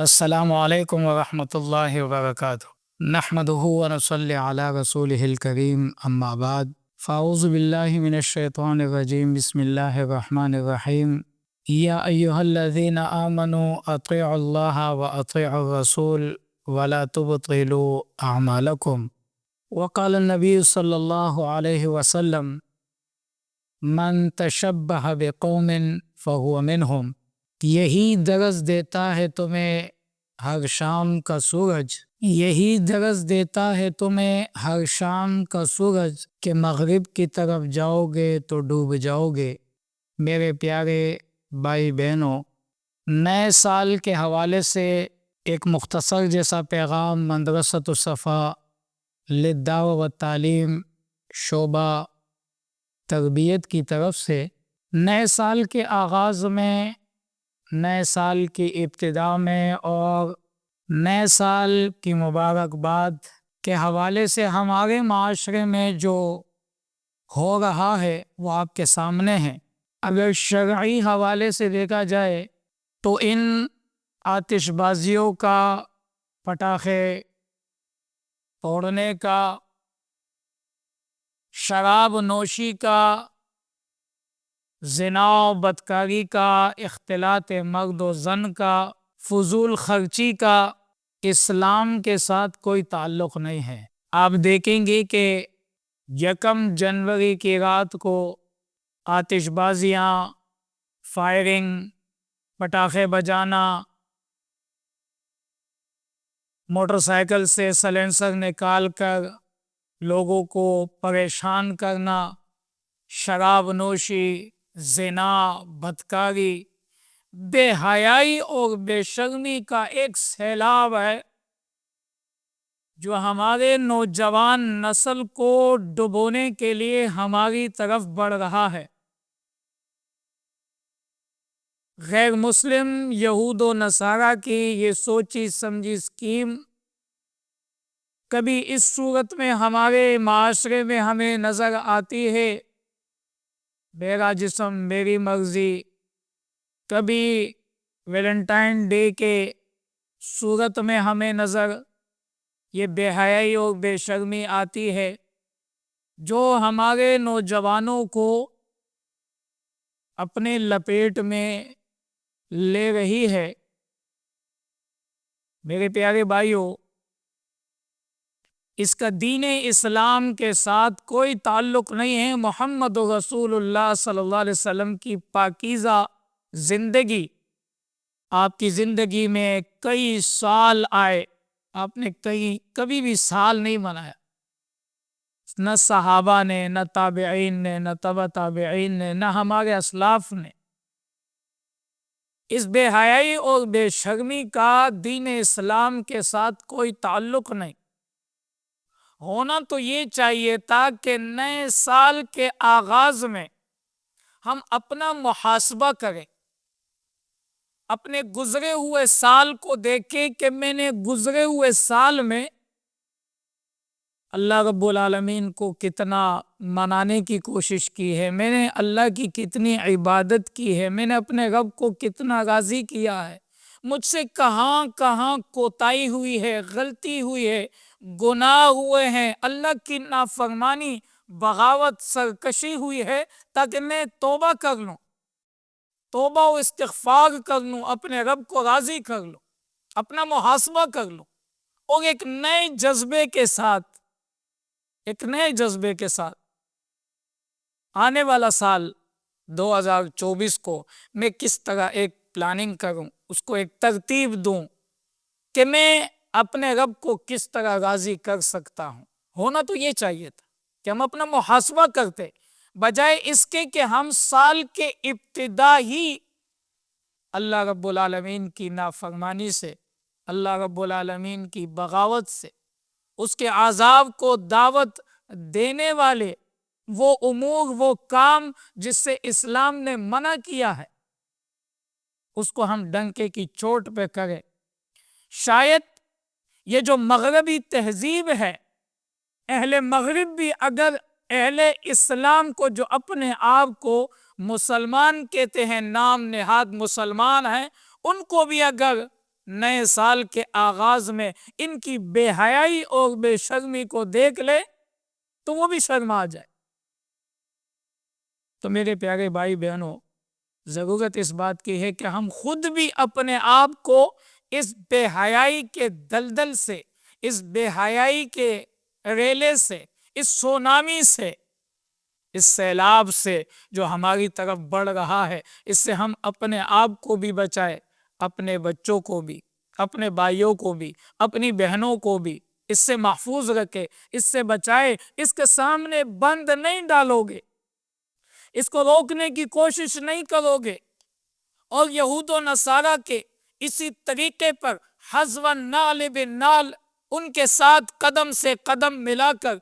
السلام علیکم ورحمۃ اللہ وبرکاتہ۔ نحمدہ ونصلی علی رسولہ الکریم، اما بعد فاعوذ باللہ من الشیطان الرجیم، بسم اللہ الرحمن الرحیم۔ یا ایہا الذین آمنوا اطیعوا اللہ واطیعوا الرسول ولا تبطلوا اعمالکم۔ وقال النبی صلی اللہ علیہ وسلم: من تشبہ بقوم فہو منہم۔ یہی درس دیتا ہے تمہیں ہر شام کا سورج، یہی درس دیتا ہے تمہیں ہر شام کا سورج کہ مغرب کی طرف جاؤ گے تو ڈوب جاؤ گے۔ میرے پیارے بھائی بہنوں، نئے سال کے حوالے سے ایک مختصر جیسا پیغام مدرسۃ الصفا للدعوہ والتعلیم شعبہ تربیت کی طرف سے نئے سال کے آغاز میں، نئے سال کی ابتدا میں اور نئے سال کی مبارکباد کے حوالے سے ہمارے معاشرے میں جو ہو رہا ہے وہ آپ کے سامنے ہے۔ اگر شرعی حوالے سے دیکھا جائے تو ان آتش بازیوں کا، پٹاخے پھوڑنے کا، شراب نوشی کا، زنا و بدکاری کا، اختلاط مرد و زن کا، فضول خرچی کا اسلام کے ساتھ کوئی تعلق نہیں ہے۔ آپ دیکھیں گے کہ یکم جنوری کی رات کو آتش بازیاں، فائرنگ، پٹاخے بجانا، موٹر سائیکل سے سلنسر نکال کر لوگوں کو پریشان کرنا، شراب نوشی، زنا، بدکاری، بے حیائی اور بے شرمی کا ایک سیلاب ہے جو ہمارے نوجوان نسل کو ڈبونے کے لیے ہماری طرف بڑھ رہا ہے۔ غیر مسلم یہود و نصارہ کی یہ سوچی سمجھی اسکیم کبھی اس صورت میں ہمارے معاشرے میں ہمیں نظر آتی ہے: میرا جسم میری مرضی، کبھی ویلنٹائن ڈے کے صورت میں ہمیں نظر یہ بے حیائی اور بے شرمی آتی ہے جو ہمارے نوجوانوں کو اپنے لپیٹ میں لے رہی ہے۔ میرے پیارے بھائیوں، اس کا دین اسلام کے ساتھ کوئی تعلق نہیں ہے۔ محمد رسول اللہ صلی اللہ علیہ وسلم کی پاکیزہ زندگی، آپ کی زندگی میں کئی سال آئے، آپ نے کبھی بھی سال نہیں منایا، نہ صحابہ نے، نہ تابعین نے، نہ تبع تابعین نے، نہ ہمارے اسلاف نے۔ اس بے حیائی اور بے شرمی کا دین اسلام کے ساتھ کوئی تعلق نہیں۔ ہونا تو یہ چاہیے تھا کہ نئے سال کے آغاز میں ہم اپنا محاسبہ کریں، اپنے گزرے ہوئے سال کو دیکھیں کہ میں نے گزرے ہوئے سال میں اللہ رب العالمین کو کتنا منانے کی کوشش کی ہے، میں نے اللہ کی کتنی عبادت کی ہے، میں نے اپنے رب کو کتنا راضی کیا ہے، مجھ سے کہاں کہاں کوتاہی ہوئی ہے، غلطی ہوئی ہے، گناہ ہوئے ہیں، اللہ کی نافرمانی، بغاوت، سرکشی ہوئی ہے، تاکہ میں توبہ کر لوں، توبہ و استغفار کر لوں، اپنے رب کو راضی کر لوں، اپنا محاسبہ کر لوں، اور ایک نئے جذبے کے ساتھ آنے والا سال 2024 کو میں کس طرح ایک پلاننگ کروں، اس کو ایک ترتیب دوں کہ میں اپنے رب کو کس طرح راضی کر سکتا ہوں۔ ہونا تو یہ چاہیے تھا کہ ہم اپنا محاسبہ کرتے، بجائے اس کے کہ ہم سال کے ابتدا ہی اللہ رب العالمین کی نافرمانی سے، اللہ رب العالمین کی بغاوت سے، اس کے عذاب کو دعوت دینے والے وہ امور، وہ کام جس سے اسلام نے منع کیا ہے، اس کو ہم ڈنکے کی چوٹ پہ کریں۔ شاید یہ جو مغربی تہذیب ہے، اہل مغرب بھی اگر اہل اسلام کو، جو اپنے آپ کو مسلمان کہتے ہیں، نام نہاد مسلمان ہیں، ان کو بھی اگر نئے سال کے آغاز میں ان کی بے حیائی اور بے شرمی کو دیکھ لے تو وہ بھی شرما جائے۔ تو میرے پیارے بھائی بہنوں، ضرورت اس بات کی ہے کہ ہم خود بھی اپنے آپ کو اس بے حیائی کے دلدل سے، اس بے حیائی کے ریلے سے، اس سونامی سے، اس سیلاب سے جو ہماری طرف بڑھ رہا ہے، اس سے ہم اپنے آپ کو بھی بچائے، اپنے بچوں کو بھی، اپنے بھائیوں کو بھی، اپنی بہنوں کو بھی اس سے محفوظ رکھے، اس سے بچائے۔ اس کے سامنے بند نہیں ڈالو گے، اس کو روکنے کی کوشش نہیں کرو گے، اور یہود و نصارہ کے اسی طریقے پر حذو النعل بالنعل ان کے ساتھ قدم سے قدم ملا کر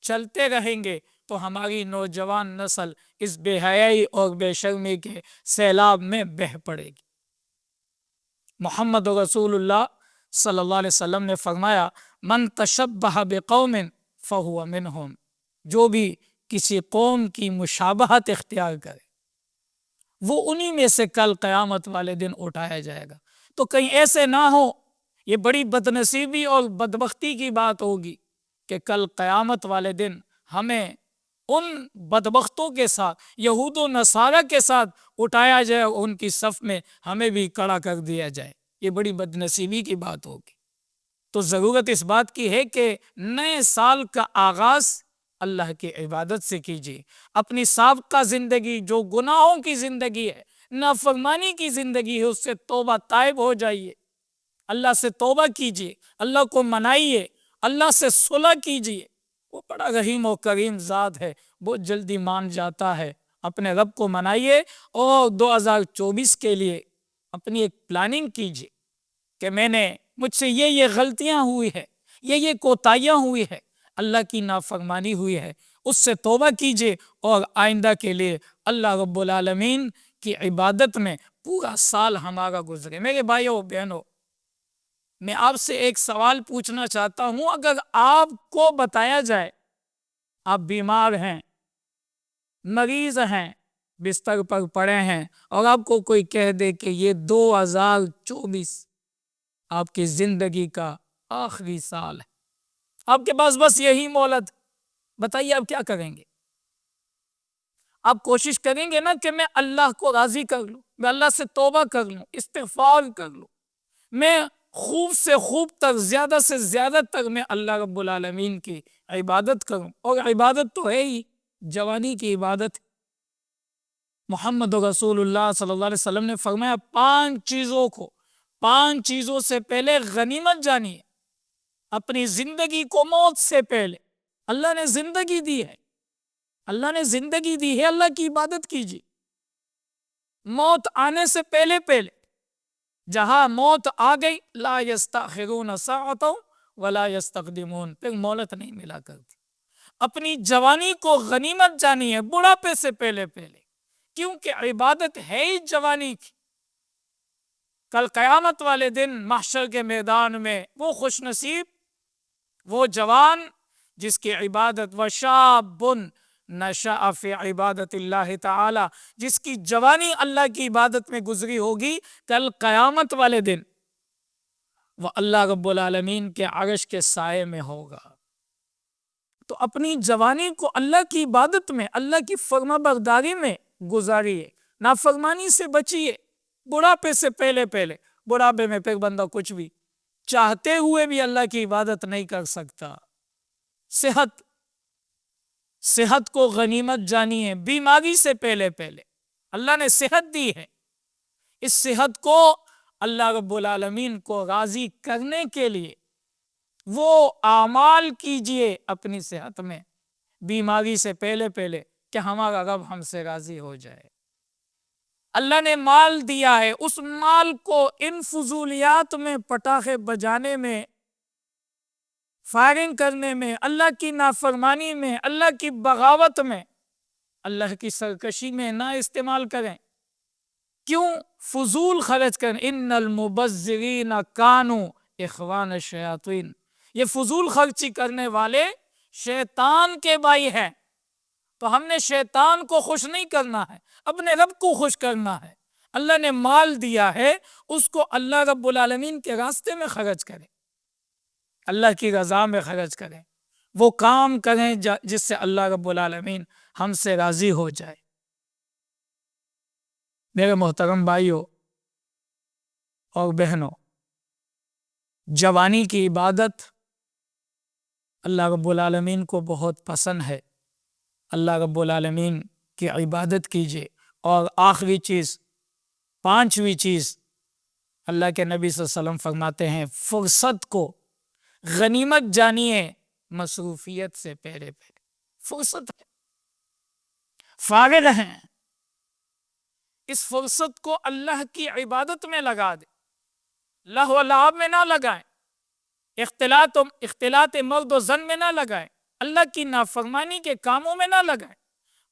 چلتے رہیں گے تو ہماری نوجوان نسل اس بے حیائی اور بے شرمی کے سیلاب میں بہہ پڑے گی۔ محمد رسول اللہ صلی اللہ علیہ وسلم نے فرمایا، من تشبہ بقوم فہو منہم، جو بھی کسی قوم کی مشابہت اختیار کرے وہ انہی میں سے کل قیامت والے دن اٹھایا جائے گا۔ تو کہیں ایسے نہ ہو، یہ بڑی بدنصیبی اور بدبختی کی بات ہوگی کہ کل قیامت والے دن ہمیں ان بدبختوں کے ساتھ، یہود و نصارہ کے ساتھ اٹھایا جائے، ان کی صف میں ہمیں بھی کھڑا کر دیا جائے۔ یہ بڑی بدنصیبی کی بات ہوگی۔ تو ضرورت اس بات کی ہے کہ نئے سال کا آغاز اللہ کی عبادت سے کیجیے۔ اپنی سابقہ زندگی جو گناہوں کی زندگی ہے، نافرمانی کی زندگی ہے، اس سے توبہ طائب ہو جائیے، اللہ سے توبہ کیجیے، اللہ کو منائیے، اللہ سے صلح کیجیے۔ وہ بڑا رحیم و کریم ذات ہے، بہت جلدی مان جاتا ہے۔ اپنے رب کو منائیے اور 2024 کے لیے اپنی ایک پلاننگ کیجیے کہ مجھ سے یہ غلطیاں ہوئی ہے، یہ کوتاہیاں ہوئی ہے، اللہ کی نافرمانی ہوئی ہے، اس سے توبہ کیجیے اور آئندہ کے لیے اللہ رب العالمین کی عبادت میں پورا سال ہمارا گزرے۔ میرے بھائیوں بہنوں، میں آپ سے ایک سوال پوچھنا چاہتا ہوں، اگر آپ کو بتایا جائے آپ بیمار ہیں، مریض ہیں، بستر پر پڑے ہیں، اور آپ کو کوئی کہہ دے کہ یہ 2024 آپ کی زندگی کا آخری سال ہے، آپ کے پاس بس یہی مہلت، بتائیے آپ کیا کریں گے؟ آپ کوشش کریں گے نا کہ میں اللہ کو راضی کر لوں، میں اللہ سے توبہ کر لوں، استغفار کر لوں، میں خوب سے خوب تر، زیادہ سے زیادہ تر میں اللہ رب العالمین کی عبادت کروں۔ اور عبادت تو ہے ہی، جوانی کی عبادت۔ محمد رسول اللہ صلی اللہ علیہ وسلم نے فرمایا، 5 چیزوں سے پہلے غنیمت جانیے، اپنی زندگی کو موت سے پہلے۔ اللہ نے زندگی دی ہے، اللہ نے زندگی دی ہے، اللہ کی عبادت کیجیے۔ موت آنے سے پہلے جہاں موت آ گئی، لا یستاخرون ساعۃ ولا یستقدمون، پھر مہلت نہیں ملا کرتی۔ اپنی جوانی کو غنیمت جانیے، بڑھاپے سے پہلے کیونکہ عبادت ہے ہی جوانی کی۔ کل قیامت والے دن محشر کے میدان میں وہ خوش نصیب، وہ جوان جس کی عبادت، وشاب نشأ فی عبادت اللہ تعالی، جس کی جوانی اللہ کی عبادت میں گزری ہوگی، کل قیامت والے دن وہ اللہ رب العالمین کے عرش کے سائے میں ہوگا۔ تو اپنی جوانی کو اللہ کی عبادت میں، اللہ کی فرما برداری میں گزاریے، نافرمانی سے بچیے، بڑھاپے سے پہلے۔ بڑھاپے میں پھر بندہ کچھ بھی چاہتے ہوئے بھی اللہ کی عبادت نہیں کر سکتا۔ صحت کو غنیمت جانیے، بیماری سے پہلے اللہ نے صحت دی ہے، اس صحت کو اللہ رب العالمین کو راضی کرنے کے لیے وہ اعمال کیجئے اپنی صحت میں، بیماری سے پہلے کہ ہمارا رب ہم سے راضی ہو جائے۔ اللہ نے مال دیا ہے، اس مال کو ان فضولیات میں، پٹاخے بجانے میں، فائرنگ کرنے میں، اللہ کی نافرمانی میں، اللہ کی بغاوت میں، اللہ کی سرکشی میں نہ استعمال کریں۔ کیوں فضول خرچ کریں؟ ان المبذرین کانوا اخوان الشیاطین، یہ فضول خرچی کرنے والے شیطان کے بھائی ہیں۔ تو ہم نے شیطان کو خوش نہیں کرنا ہے، اپنے رب کو خوش کرنا ہے۔ اللہ نے مال دیا ہے اس کو اللہ رب العالمین کے راستے میں خرچ کریں، اللہ کی رضا میں خرچ کریں، وہ کام کریں جس سے اللہ رب العالمین ہم سے راضی ہو جائے۔ میرے محترم بھائیوں اور بہنوں، جوانی کی عبادت اللہ رب العالمین کو بہت پسند ہے۔ اللہ رب العالمین کی عبادت کیجیے۔ اور آخری چیز، پانچویں چیز، اللہ کے نبی صلی اللہ علیہ وسلم فرماتے ہیں فرصت کو غنیمت جانیے مصروفیت سے پہلے پہلے۔ فرصت ہے، فارغ ہیں، اس فرصت کو اللہ کی عبادت میں لگا دیں، لہو و لعب میں نہ لگائیں، اختلاط مرد و زن میں نہ لگائیں، اللہ کی نافرمانی کے کاموں میں نہ لگائیں،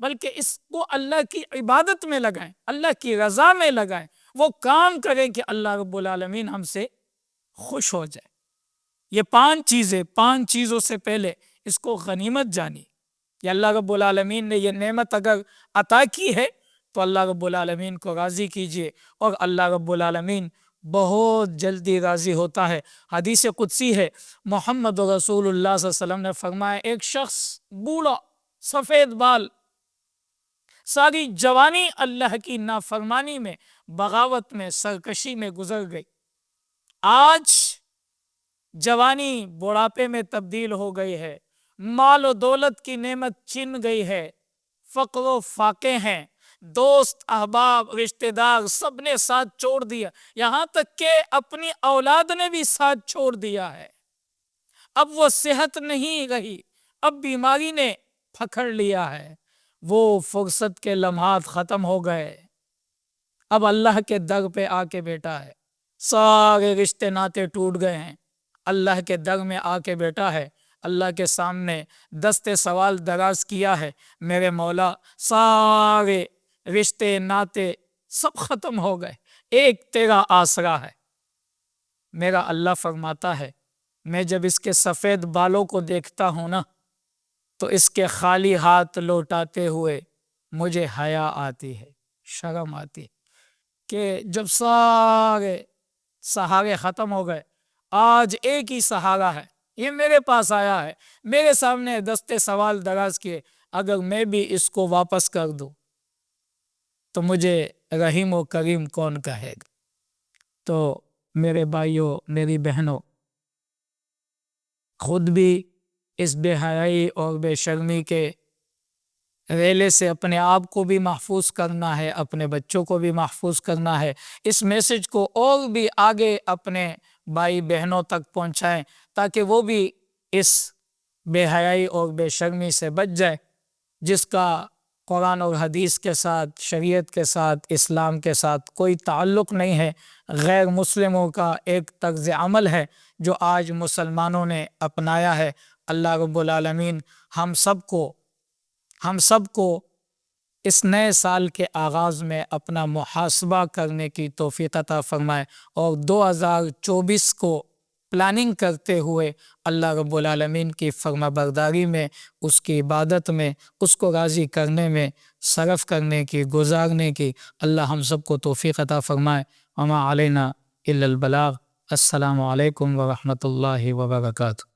بلکہ اس کو اللہ کی عبادت میں لگائیں، اللہ کی رضا میں لگائیں، وہ کام کریں کہ اللہ رب العالمین ہم سے خوش ہو جائے۔ یہ پانچ چیزوں سے پہلے اس کو غنیمت جانی کہ اللہ رب العالمین نے یہ نعمت اگر عطا کی ہے تو اللہ رب العالمین کو راضی کیجیے، اور اللہ رب العالمین بہت جلدی راضی ہوتا ہے۔ حدیث قدسی ہے، محمد رسول اللہ صلی اللہ علیہ وسلم نے فرمایا ایک شخص بوڑھا سفید بال، ساری جوانی اللہ کی نافرمانی میں، بغاوت میں، سرکشی میں گزر گئی، آج جوانی بڑھاپے میں تبدیل ہو گئی ہے، مال و دولت کی نعمت چھن گئی ہے، فقر و فاقے ہیں، دوست احباب رشتہ دار سب نے ساتھ چھوڑ دیا، یہاں تک کہ اپنی اولاد نے بھی ساتھ چھوڑ دیا ہے، اب وہ صحت نہیں رہی، اب بیماری نے پکڑ لیا ہے، وہ فرصت کے لمحات ختم ہو گئے، اب اللہ کے در پہ آ کے بیٹھا ہے، سارے رشتے ناطے ٹوٹ گئے ہیں، اللہ کے در میں آ کے بیٹھا ہے، اللہ کے سامنے دست سوال دراز کیا ہے، میرے مولا سارے رشتے ناطے سب ختم ہو گئے، ایک تیرا آسرا ہے۔ میرا اللہ فرماتا ہے میں جب اس کے سفید بالوں کو دیکھتا ہوں نا تو اس کے خالی ہاتھ لوٹاتے ہوئے مجھے حیا آتی ہے، شرم آتی ہے کہ جب سارے سہارے ختم ہو گئے، آج ایک ہی سہارا ہے، یہ میرے پاس آیا ہے، میرے سامنے دستے سوال دراز کیے، اگر میں بھی اس کو واپس کر دوں تو مجھے رحیم و کریم کون کہے گا؟ تو میرے بھائیوں، میری بہنوں، خود بھی اس بے حیائی اور بے شرمی کے ریلے سے اپنے آپ کو بھی محفوظ کرنا ہے، اپنے بچوں کو بھی محفوظ کرنا ہے، اس میسج کو اور بھی آگے اپنے بھائی بہنوں تک پہنچائیں تاکہ وہ بھی اس بے حیائی اور بے شرمی سے بچ جائے جس کا قرآن اور حدیث کے ساتھ، شریعت کے ساتھ، اسلام کے ساتھ کوئی تعلق نہیں ہے، غیر مسلموں کا ایک طرز عمل ہے جو آج مسلمانوں نے اپنایا ہے۔ اللہ رب العالمین ہم سب کو اس نئے سال کے آغاز میں اپنا محاسبہ کرنے کی توفیق عطا فرمائے، اور 2024 کو پلاننگ کرتے ہوئے اللہ رب العالمین کی فرما برداری میں، اس کی عبادت میں، اس کو راضی کرنے میں صرف کرنے کی، گزارنے کی اللہ ہم سب کو توفیق عطا فرمائے۔ وما علینا الا البلاغ۔ السلام علیکم ورحمۃ اللہ وبرکاتہ۔